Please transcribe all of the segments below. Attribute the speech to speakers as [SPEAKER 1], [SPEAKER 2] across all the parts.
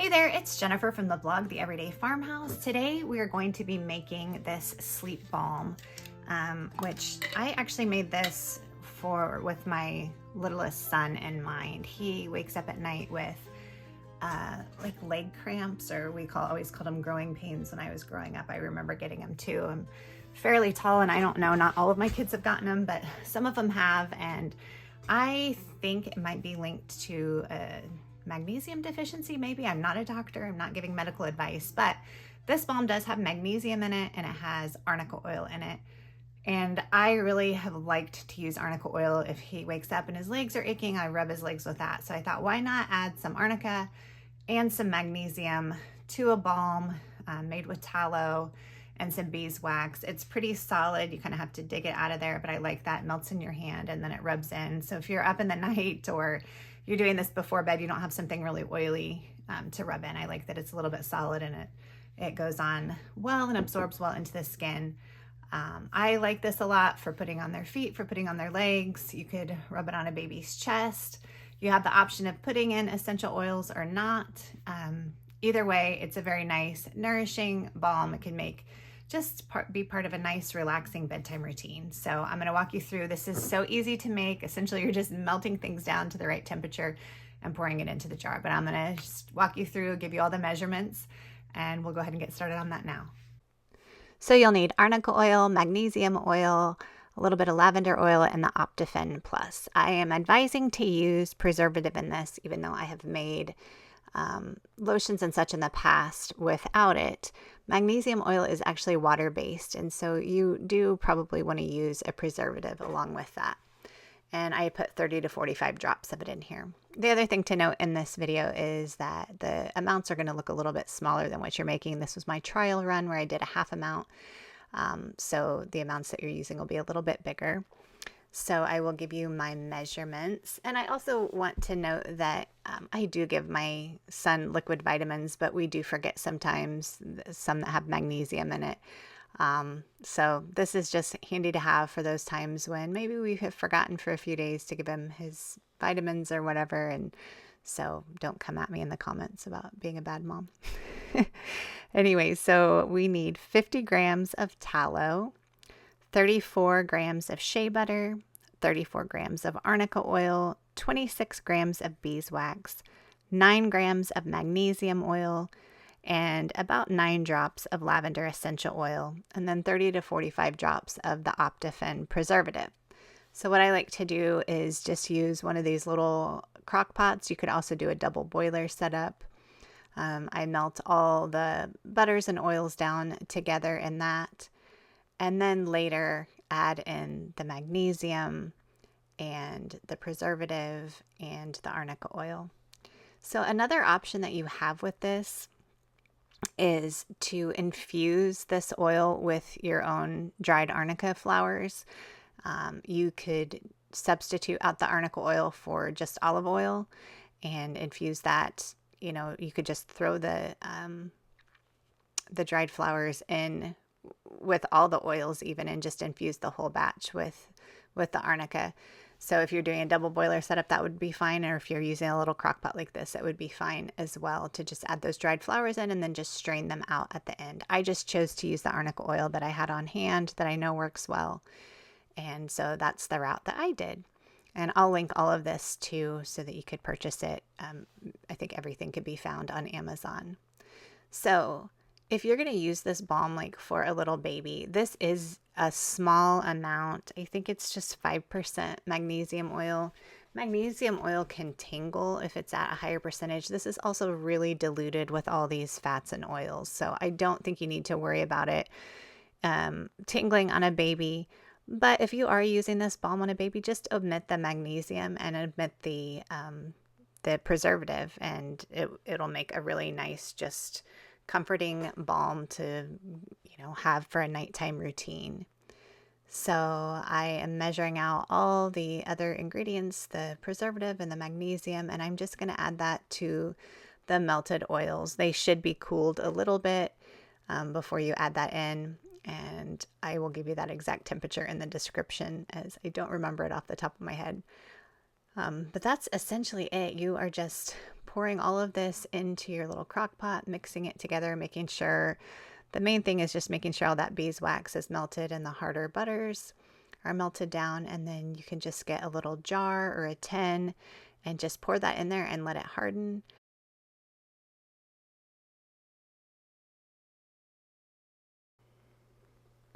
[SPEAKER 1] Hey there, it's Jennifer from the blog The Everyday Farmhouse. Today we are going to be making this sleep balm, which I actually made this with my littlest son in mind. He wakes up at night with like leg cramps, or always called them growing pains when I was growing up. I remember getting them too. I'm fairly tall, and I don't know, not all of my kids have gotten them, but some of them have, and I think it might be linked to a magnesium deficiency, maybe. I'm not a doctor, I'm not giving medical advice, but this balm does have magnesium in it, and it has arnica oil in it. And I really have liked to use arnica oil. If he wakes up and his legs are aching, I rub his legs with that. So I thought, why not add some arnica and some magnesium to a balm made with tallow and some beeswax. It's pretty solid. You kind of have to dig it out of there, but I like that. It melts in your hand and then it rubs in. So if you're up in the night or you're doing this before bed, you don't have something really oily to rub in. I like that it's a little bit solid and it goes on well and absorbs well into the skin. I like this a lot for putting on their feet, for putting on their legs. You could rub it on a baby's chest. You have the option of putting in essential oils or not. Either way, it's a very nice, nourishing balm. It can make be part of a nice, relaxing bedtime routine. So I'm going to walk you through. This is so easy to make. Essentially, you're just melting things down to the right temperature and pouring it into the jar. But I'm going to just walk you through, give you all the measurements, and we'll go ahead and get started on that now. So you'll need arnica oil, magnesium oil, a little bit of lavender oil, and the Optifen Plus. I am advising to use preservative in this, even though I have made lotions and such in the past without it. Magnesium oil is actually water-based, and so you do probably want to use a preservative along with that. And I put 30 to 45 drops of it in here. The other thing to note in this video is that the amounts are going to look a little bit smaller than what you're making. This was my trial run where I did a half amount. So the amounts that you're using will be a little bit bigger. So I will give you my measurements. And I also want to note that I do give my son liquid vitamins, but we do forget sometimes some that have magnesium in it. So this is just handy to have for those times when maybe we have forgotten for a few days to give him his vitamins or whatever. And so don't come at me in the comments about being a bad mom. Anyway, so we need 50 grams of tallow, 34 grams of shea butter, 34 grams of arnica oil, 26 grams of beeswax, 9 grams of magnesium oil, and about 9 drops of lavender essential oil, and then 30 to 45 drops of the Optifen preservative. So what I like to do is just use one of these little crock pots. You could also do a double boiler setup. I melt all the butters and oils down together in that, and then later add in the magnesium and the preservative and the arnica oil. So another option that you have with this is to infuse this oil with your own dried arnica flowers. You could substitute out the arnica oil for just olive oil and infuse that. You know, you could just throw the dried flowers in with all the oils even, and just infuse the whole batch with the arnica. So if you're doing a double boiler setup, that would be fine. Or if you're using a little crock pot like this, it would be fine as well to just add those dried flowers in and then just strain them out at the end. I just chose to use the arnica oil that I had on hand that I know works well. And so that's the route that I did. And I'll link all of this too so that you could purchase it. I think everything could be found on Amazon. So if you're going to use this balm like for a little baby, this is a small amount. I think it's just 5% magnesium oil. Magnesium oil can tingle if it's at a higher percentage. This is also really diluted with all these fats and oils. So I don't think you need to worry about it tingling on a baby. But if you are using this balm on a baby, just omit the magnesium and omit the preservative, and it'll make a really nice, just comforting balm to, have for a nighttime routine. So I am measuring out all the other ingredients, the preservative and the magnesium, and I'm just going to add that to the melted oils. They should be cooled a little bit before you add that in. And I will give you that exact temperature in the description, as I don't remember it off the top of my head. But that's essentially it. You are just pouring all of this into your little crock pot, mixing it together, making sure, the main thing is just making sure all that beeswax is melted and the harder butters are melted down. And then you can just get a little jar or a tin and just pour that in there and let it harden.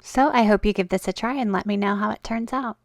[SPEAKER 1] So I hope you give this a try and let me know how it turns out.